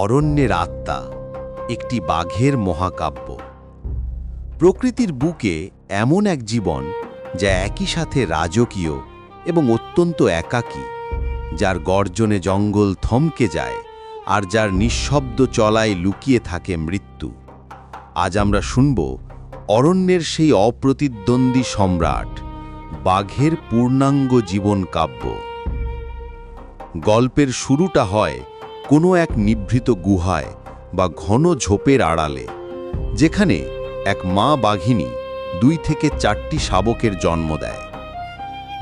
অরণ্যের আত্মা, একটি বাঘের মহাকাব্য। প্রকৃতির বুকে এমন এক জীবন যা একই সাথে রাজকীয় এবং অত্যন্ত একাকী, যার গর্জনে জঙ্গল থমকে যায় আর যার নিঃশব্দ চলায় লুকিয়ে থাকে মৃত্যু। আজ আমরা শুনব অরণ্যের সেই অপ্রতিদ্বন্দ্বী সম্রাট, বাঘের পূর্ণাঙ্গ জীবন কাব্য। গল্পের শুরুটা হয় কোনো এক নিভৃত গুহায় বা ঘন ঝোপের আড়ালে, যেখানে এক মা বাঘিনী 2 থেকে 4টি শাবকের জন্ম দেয়।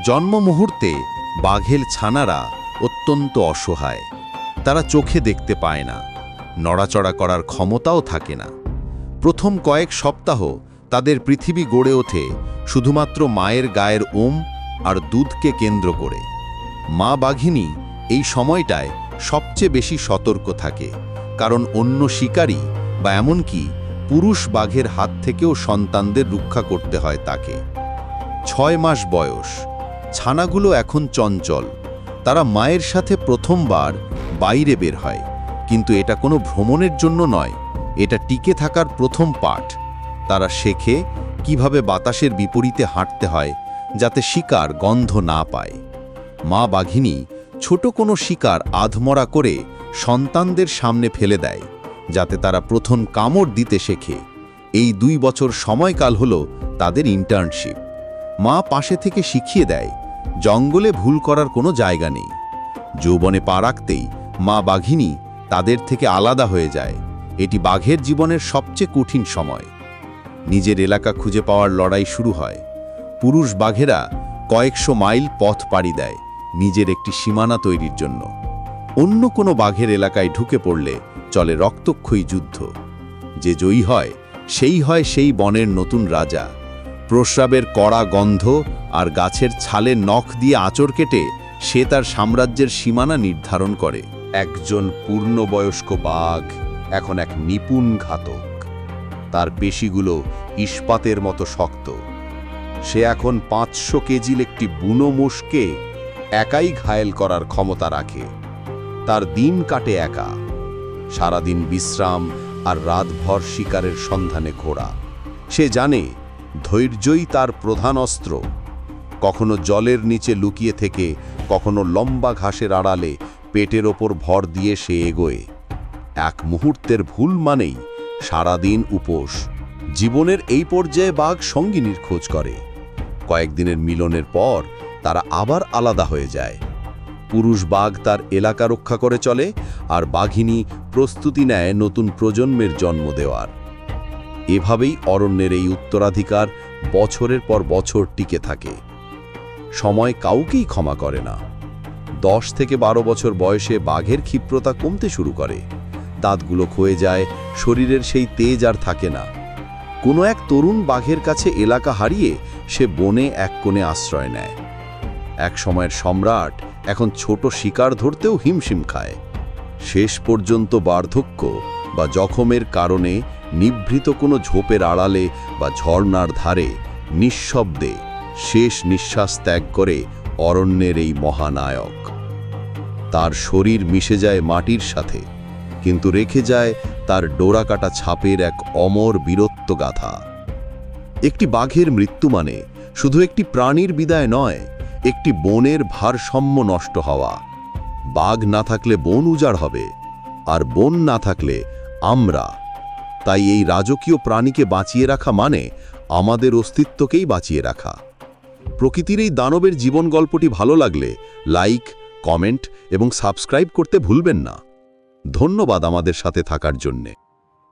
জন্ম মুহূর্তে বাঘের ছানারা অত্যন্ত অসহায়। তারা চোখে দেখতে পায় না, নড়াচড়া করার ক্ষমতাও থাকে না। প্রথম কয়েক সপ্তাহ তাদের পৃথিবী গড়ে ওঠে শুধুমাত্র মায়ের গায়ের ওম আর দুধকে কেন্দ্র করে। মা বাঘিনী এই সময়টায় সবচেয়ে বেশি সতর্ক থাকে, কারণ অন্য শিকারী বা এমনকি পুরুষ বাঘের হাত থেকেও সন্তানদের রক্ষা করতে হয় তাকে। 6 মাস বয়স, ছানাগুলো এখন চঞ্চল। তারা মায়ের সাথে প্রথমবার বাইরে বের হয়, কিন্তু এটা কোনো ভ্রমণের জন্য নয়, এটা টিকে থাকার প্রথম পাঠ। তারা শেখে কিভাবে বাতাসের বিপরীতে হাঁটতে হয় যাতে শিকার গন্ধ না পায়। মা বাঘিনী ছোট কোনো শিকার আধমরা করে সন্তানদের সামনে ফেলে দেয়, যাতে তারা প্রথম কামড় দিতে শেখে। এই 2 বছর সময়কাল হলো তাদের ইন্টার্নশিপ। মা পাশে থেকে শিখিয়ে দেয় জঙ্গলে ভুল করার কোনো জায়গা নেই। যৌবনে পা রাখতেই মা বাঘিনী তাদের থেকে আলাদা হয়ে যায়। এটি বাঘের জীবনের সবচেয়ে কঠিন সময়। নিজের এলাকা খুঁজে পাওয়ার লড়াই শুরু হয়। পুরুষ বাঘেরা কয়েকশো মাইল পথ পাড়ি দেয় নিজের একটি সীমানা তৈরির জন্য। অন্য কোনো বাঘের এলাকায় ঢুকে পড়লে চলে রক্তক্ষয়ী যুদ্ধ। যে জয়ী হয় সেই বনের নতুন রাজা। প্রস্রাবের কড়া গন্ধ আর গাছের ছালের নখ দিয়ে আঁচড় কেটে সে তার সাম্রাজ্যের সীমানা নির্ধারণ করে। একজন পূর্ণবয়স্ক বাঘ এখন এক নিপুণ ঘাতক। তার পেশিগুলো ইস্পাতের মতো শক্ত। সে এখন 500 কেজির একটি বুনো মোষকে একাই ঘায়েল করার ক্ষমতা রাখে। তার দিন কাটে একা, সারাদিন বিশ্রাম আর রাতভর শিকারের সন্ধানে ঘোরা। সে জানে ধৈর্যই তার প্রধান অস্ত্র। কখনো জলের নিচে লুকিয়ে থেকে, কখনো লম্বা ঘাসের আড়ালে পেটের ওপর ভর দিয়ে সে এগোয়। এক মুহূর্তের ভুল মানেই সারাদিন উপোস। জীবনের এই পর্যায়ে বাঘ সঙ্গিনীর খোঁজ করে। কয়েকদিনের মিলনের পর তারা আবার আলাদা হয়ে যায়। পুরুষ বাঘ তার এলাকা রক্ষা করে চলে, আর বাঘিনী প্রস্তুতি নেয় নতুন প্রজন্মের জন্ম দেওয়ার। এভাবেই অরণ্যের এই উত্তরাধিকার বছরের পর বছর টিকে থাকে। সময় কাউকেই ক্ষমা করে না। 10 থেকে 12 বছর বয়সে বাঘের ক্ষিপ্রতা কমতে শুরু করে। দাঁতগুলো ক্ষয়ে যায়, শরীরের সেই তেজ আর থাকে না। কোনো এক তরুণ বাঘের কাছে এলাকা হারিয়ে সে বনে এক কোণে আশ্রয় নেয়। এক সময়ের সম্রাট এখন ছোট শিকার ধরতেও হিমশিম খায়। শেষ পর্যন্ত বার্ধক্য বা জখমের কারণে নিভৃত কোনো ঝোপের আড়ালে বা ঝর্ণার ধারে নিঃশব্দে শেষ নিঃশ্বাস ত্যাগ করে অরণ্যের এই মহানায়ক। তার শরীর মিশে যায় মাটির সাথে, কিন্তু রেখে যায় তার ডোরাকাটা ছাপের এক অমর বীরত্ব গাথা। একটি বাঘের মৃত্যু মানে শুধু একটি প্রাণীর বিদায় নয়, একটি বনের ভারসাম্য নষ্ট হওয়া। বাঘ না থাকলে বন উজাড় হবে, আর বন না থাকলে আমরা। তাই এই রাজকীয় প্রাণীকে বাঁচিয়ে রাখা মানে আমাদের অস্তিত্বকেই বাঁচিয়ে রাখা। প্রকৃতির এই দানবের জীবন গল্পটি ভালো লাগলে লাইক, কমেন্ট এবং সাবস্ক্রাইব করতে ভুলবেন না। ধন্যবাদ আমাদের সাথে থাকার জন্যে।